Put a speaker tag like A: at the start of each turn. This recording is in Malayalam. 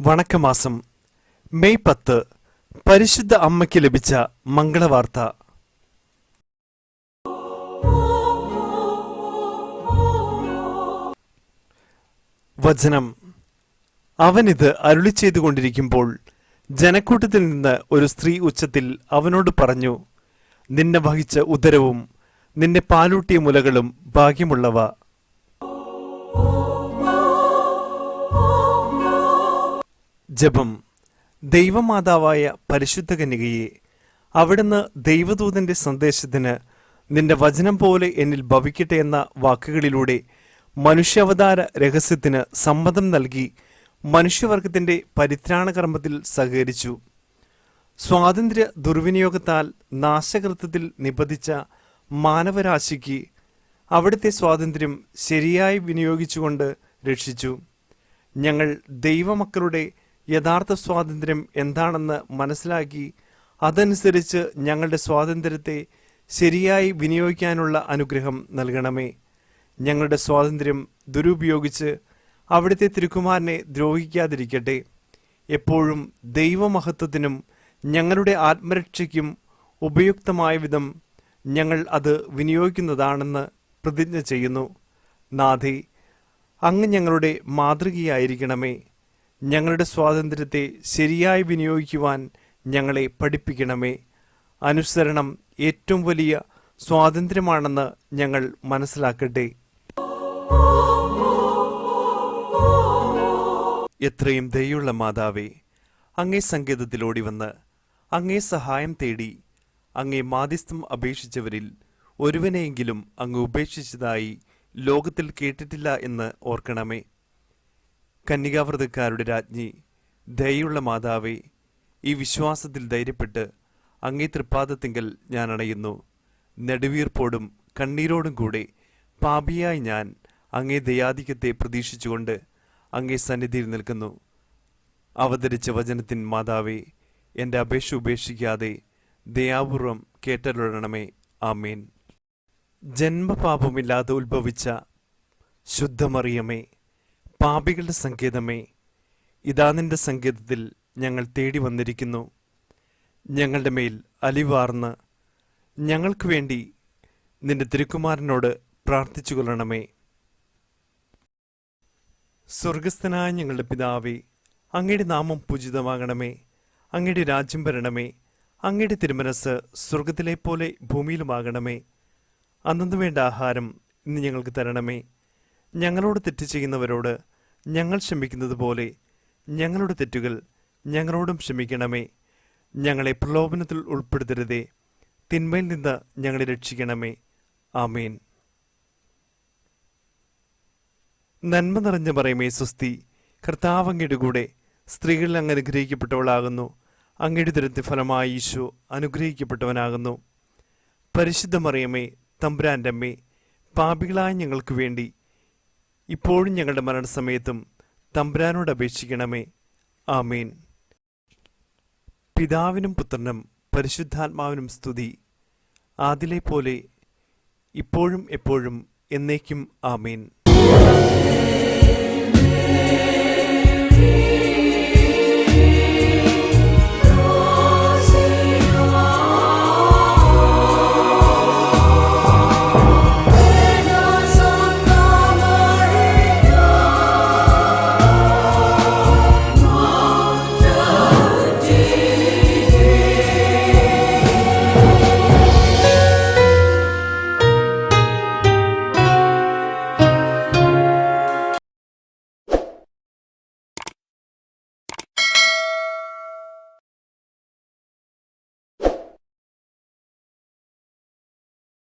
A: വണക്കമാസം മെയ് 10 പരിശുദ്ധ അമ്മയ്ക്ക് ലഭിച്ച മംഗളവാർത്ത. വചനം: അവനിത് അരുളി ചെയ്തുകൊണ്ടിരിക്കുമ്പോൾ ജനക്കൂട്ടത്തിൽ നിന്ന് ഒരു സ്ത്രീ ഉച്ചത്തിൽ അവനോട് പറഞ്ഞു, നിന്നെ വഹിച്ച ഉദരവും നിന്നെ പാലൂട്ടിയ മുലകളും ഭാഗ്യമുള്ളവ. ജപം: ദൈവമാതാവായ പരിശുദ്ധ കന്യകയെ, അവിടുന്ന് ദൈവദൂതന്റെ സന്ദേശത്തിന് നിന്റെ വചനം പോലെ എന്നിൽ ഭവിക്കട്ടെ എന്ന വാക്കുകളിലൂടെ മനുഷ്യാവതാര രഹസ്യത്തിന് സമ്മതം നൽകി മനുഷ്യവർഗത്തിന്റെ പരിത്രാണകർമ്മത്തിൽ സഹകരിച്ചു. സ്വാതന്ത്ര്യ ദുർവിനിയോഗത്താൽ നാശകൃത്യത്തിൽ നിപതിച്ച മാനവരാശിക്ക് അവിടുത്തെ സ്വാതന്ത്ര്യം ശരിയായി വിനിയോഗിച്ചുകൊണ്ട് രക്ഷിച്ചു. ഞങ്ങൾ ദൈവമക്കളുടെ യഥാർത്ഥ സ്വാതന്ത്ര്യം എന്താണെന്ന് മനസ്സിലാക്കി അതനുസരിച്ച് ഞങ്ങളുടെ സ്വാതന്ത്ര്യത്തെ ശരിയായി വിനിയോഗിക്കാനുള്ള അനുഗ്രഹം നൽകണമേ. ഞങ്ങളുടെ സ്വാതന്ത്ര്യം ദുരുപയോഗിച്ച് അവിടുത്തെ തിരുക്കുമാരനെ ദ്രോഹിക്കാതിരിക്കട്ടെ. എപ്പോഴും ദൈവമഹത്വത്തിനും ഞങ്ങളുടെ ആത്മരക്ഷയ്ക്കും ഉപയുക്തമായ വിധം ഞങ്ങൾ അത് വിനിയോഗിക്കുന്നതാണെന്ന് പ്രതിജ്ഞ ചെയ്യുന്നു. നാഥേ, അങ്ങ് ഞങ്ങളുടെ മാതൃകയായിരിക്കണമേ. ഞങ്ങളുടെ സ്വാതന്ത്ര്യത്തെ ശരിയായി വിനിയോഗിക്കുവാൻ ഞങ്ങളെ പഠിപ്പിക്കണമേ. അനുസരണം ഏറ്റവും വലിയ സ്വാതന്ത്ര്യമാണെന്ന് ഞങ്ങൾ മനസ്സിലാക്കട്ടെ. എത്രയും ദയുള്ള മാതാവേ, അങ്ങേ സങ്കേതത്തിലോടി വന്ന് അങ്ങേ സഹായം തേടി അങ്ങേ മാധ്യസ്ഥം അപേക്ഷിച്ചവരിൽ ഒരുവനെയെങ്കിലും അങ്ങ് ഉപേക്ഷിച്ചതായി ലോകത്തിൽ കേട്ടിട്ടില്ല എന്ന് ഓർക്കണമേ. കന്യകാവ്രതക്കാരുടെ രാജ്ഞി, ദയുള്ള മാതാവേ, ഈ വിശ്വാസത്തിൽ ധൈര്യപ്പെട്ട് അങ്ങേ തൃപ്പാദത്തിങ്കൽ ഞാൻ അണയുന്നു. നെടുവീർപ്പോടും കണ്ണീരോടും കൂടെ പാപിയായി ഞാൻ അങ്ങേ ദയാധിക്യത്തെ പ്രതീക്ഷിച്ചുകൊണ്ട് അങ്ങേ സന്നിധിയിൽ നിൽക്കുന്നു. അവതരിച്ച വചനത്തിൻ മാതാവേ, എൻ്റെ അപേക്ഷ ഉപേക്ഷിക്കാതെ ദയാപൂർവം കേട്ടരുളണമേ. ആമേൻ. ജന്മപാപമില്ലാതെ ഉത്ഭവിച്ച ശുദ്ധമറിയമേ, പാപികളുടെ സങ്കേതമേ, ഇതാ നിന്റെ സങ്കേതത്തിൽ ഞങ്ങൾ തേടി വന്നിരിക്കുന്നു. ഞങ്ങളുടെ മേൽ അലിവാർന്ന് ഞങ്ങൾക്ക് വേണ്ടി നിന്റെ തിരുക്കുമാരനോട് പ്രാർത്ഥിച്ചു കൊള്ളണമേ. സ്വർഗസ്ഥനായ ഞങ്ങളുടെ പിതാവേ, അങ്ങയുടെ നാമം പൂജിതമാകണമേ. അങ്ങയുടെ രാജ്യം വരണമേ. അങ്ങയുടെ തിരുമനസ് സ്വർഗത്തിലെ പോലെ ഭൂമിയിലുമാകണമേ. അന്നു വേണ്ട ആഹാരം ഇന്ന് ഞങ്ങൾക്ക് തരണമേ. ഞങ്ങളോട് തെറ്റ് ചെയ്യുന്നവരോട് ഞങ്ങൾ ക്ഷമിക്കുന്നത് പോലെ ഞങ്ങളുടെ തെറ്റുകൾ ഞങ്ങളോടും ക്ഷമിക്കണമേ. ഞങ്ങളെ പ്രലോഭനത്തിൽ ഉൾപ്പെടുത്തരുതേ, തിന്മയിൽ നിന്ന് ഞങ്ങളെ രക്ഷിക്കണമേ. ആമേൻ. നന്മ നിറഞ്ഞ മറിയമേ സ്വസ്തി, കർത്താവ് അങ്ങയുടെ കൂടെ സ്ത്രീകളിൽ അങ്ങ് അനുഗ്രഹിക്കപ്പെട്ടവളാകുന്നു. അങ്ങയുടെ ഉദരത്തിൻ ഫലമായി ഈശോ അനുഗ്രഹിക്കപ്പെട്ടവനാകുന്നു. പരിശുദ്ധ മറിയമേ, തമ്പുരാന്റെ അമ്മേ, പാപികളായ ഞങ്ങൾക്ക് വേണ്ടി ഇപ്പോഴും ഞങ്ങളുടെ മരണസമയത്തും തമ്പുരാനോട് അപേക്ഷിക്കണമേ. ആമേൻ. പിതാവിനും പുത്രനും പരിശുദ്ധാത്മാവിനും സ്തുതി, ആദിലെ പോലെ ഇപ്പോഴും എപ്പോഴും എന്നേക്കും. ആമേൻ.